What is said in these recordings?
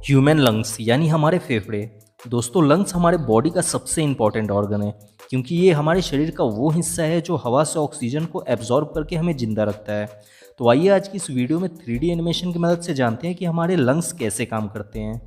Human lungs यानी हमारे फेफड़े। दोस्तों, लंग्स हमारे बॉडी का सबसे इंपॉर्टेंट ऑर्गन है क्योंकि ये हमारे शरीर का वो हिस्सा है जो हवा से ऑक्सीजन को एब्जॉर्ब करके हमें जिंदा रखता है। तो आइए आज की इस वीडियो में 3D एनिमेशन की मदद से जानते हैं कि हमारे लंग्स कैसे काम करते हैं।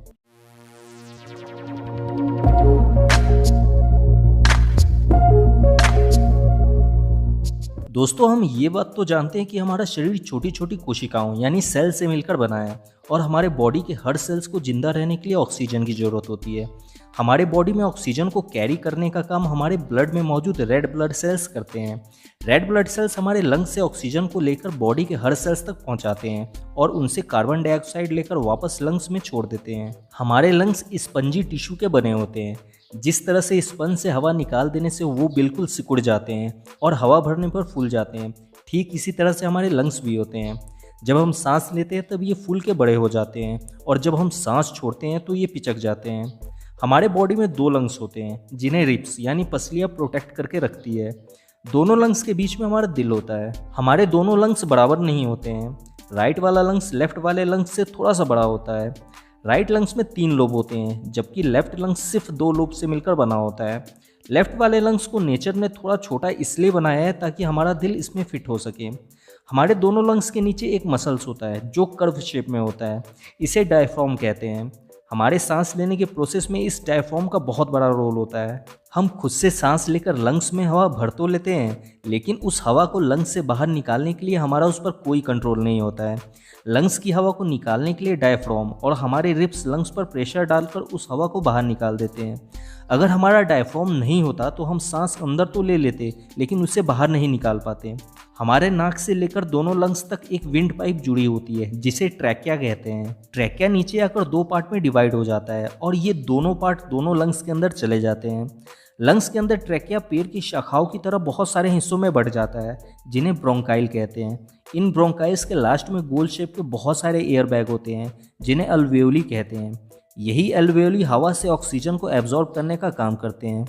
दोस्तों, हम ये बात तो जानते हैं कि हमारा शरीर छोटी छोटी कोशिकाओं यानी सेल से मिलकर बना है और हमारे बॉडी के हर सेल्स को जिंदा रहने के लिए ऑक्सीजन की ज़रूरत होती है। हमारे बॉडी में ऑक्सीजन को कैरी करने का काम हमारे ब्लड में मौजूद रेड ब्लड सेल्स करते हैं। रेड ब्लड सेल्स हमारे लंग्स से ऑक्सीजन को लेकर बॉडी के हर सेल्स तक पहुंचाते हैं और उनसे कार्बन डाइऑक्साइड लेकर वापस लंग्स में छोड़ देते हैं। हमारे लंग्स स्पंजी टिश्यू के बने होते हैं। जिस तरह से स्पंज से हवा निकाल देने से वो बिल्कुल सिकुड़ जाते हैं और हवा भरने पर फूल जाते हैं, ठीक इसी तरह से हमारे लंग्स भी होते हैं। जब हम सांस लेते हैं तब ये फूल के बड़े हो जाते हैं और जब हम सांस छोड़ते हैं तो ये पिचक जाते हैं। हमारे बॉडी में दो लंग्स होते हैं जिन्हें रिब्स यानी पसलियाँ प्रोटेक्ट करके रखती है। दोनों लंग्स के बीच में हमारा दिल होता है। हमारे दोनों लंग्स बराबर नहीं होते हैं। राइट वाला लंग्स लेफ्ट वाले लंग्स से थोड़ा सा बड़ा होता है। राइट लंग्स में 3 लोब होते हैं जबकि लेफ्ट लंग्स सिर्फ 2 लोब से मिलकर बना होता है। लेफ्ट वाले लंग्स को नेचर ने थोड़ा छोटा इसलिए बनाया है ताकि हमारा दिल इसमें फिट हो सके। हमारे दोनों लंग्स के नीचे एक मसल्स होता है जो कर्व शेप में होता है, इसे डायफ्राम कहते हैं। हमारे सांस लेने के प्रोसेस में इस डायफ्राम का बहुत बड़ा रोल होता है। हम खुद से सांस लेकर लंग्स में हवा भर तो लेते हैं, लेकिन उस हवा को लंग्स से बाहर निकालने के लिए हमारा उस पर कोई कंट्रोल नहीं होता है। लंग्स की हवा को निकालने के लिए डायफ्राम और हमारे रिब्स लंग्स पर प्रेशर डालकर उस हवा को बाहर निकाल देते हैं। अगर हमारा डायफ्राम नहीं होता तो हम सांस अंदर तो ले लेते लेकिन उसे बाहर नहीं निकाल पाते। हमारे नाक से लेकर दोनों लंग्स तक एक विंड पाइप जुड़ी होती है जिसे ट्रैकिया कहते हैं। ट्रैकिया नीचे आकर 2 पार्ट में डिवाइड हो जाता है और ये दोनों पार्ट दोनों लंग्स के अंदर चले जाते हैं। लंग्स के अंदर ट्रैकिया पेड़ की शाखाओं की तरह बहुत सारे हिस्सों में बढ़ जाता है जिन्हें ब्रोंकाइल कहते हैं। इन ब्रोंकाइल्स के लास्ट में गोल शेप के बहुत सारे एयर बैग होते हैं जिन्हें अल्वेओली कहते हैं। यही अल्वेओली हवा से ऑक्सीजन को एब्जॉर्ब करने का काम करते हैं।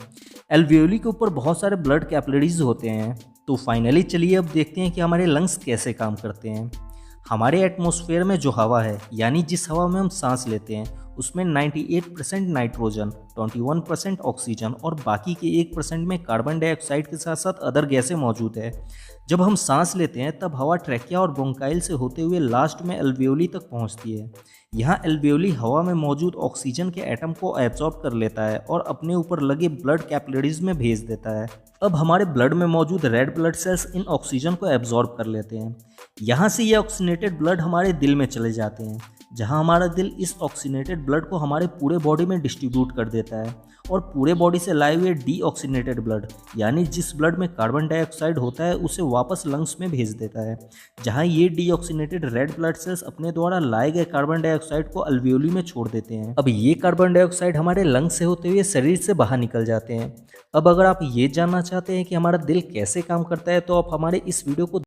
अल्वेओली के ऊपर बहुत सारे ब्लड कैपिलरीज होते हैं। तो फाइनली चलिए अब देखते हैं कि हमारे लंग्स कैसे काम करते हैं। हमारे एटमॉस्फेयर में जो हवा है यानी जिस हवा में हम सांस लेते हैं उसमें 98% नाइट्रोजन, 21% ऑक्सीजन और बाकी के 1% में कार्बन डाइऑक्साइड के साथ साथ अदर गैसें मौजूद है। जब हम सांस लेते हैं तब हवा ट्रैकिया और ब्रोंकाइल से होते हुए लास्ट में अल्वेओली तक पहुंचती है। यहाँ अल्वेओली हवा में मौजूद ऑक्सीजन के एटम को एब्जॉर्ब कर लेता है और अपने ऊपर लगे ब्लड कैपिलरीज में भेज देता है। अब हमारे ब्लड में मौजूद रेड ब्लड सेल्स इन ऑक्सीजन को एब्जॉर्ब कर लेते हैं। यहाँ से ये ऑक्सीनेटेड ब्लड हमारे दिल में चले जाते हैं, जहाँ हमारा दिल इस ऑक्सीनेटेड ब्लड को हमारे पूरे बॉडी में डिस्ट्रीब्यूट कर देता है और पूरे बॉडी से लाए हुए डीऑक्सीनेटेड ब्लड यानी जिस ब्लड में कार्बन डाइऑक्साइड होता है उसे वापस लंग्स में भेज देता है, जहाँ ये डीऑक्सीनेटेड रेड ब्लड सेल्स अपने द्वारा लाए गए कार्बन डाइऑक्साइड को अल्वेओली में छोड़ देते हैं। अब ये कार्बन डाइऑक्साइड हमारे लंग्स से होते हुए शरीर से बाहर निकल जाते हैं। अब अगर आप ये जानना चाहते हैं कि हमारा दिल कैसे काम करता है तो आप हमारे इस वीडियो को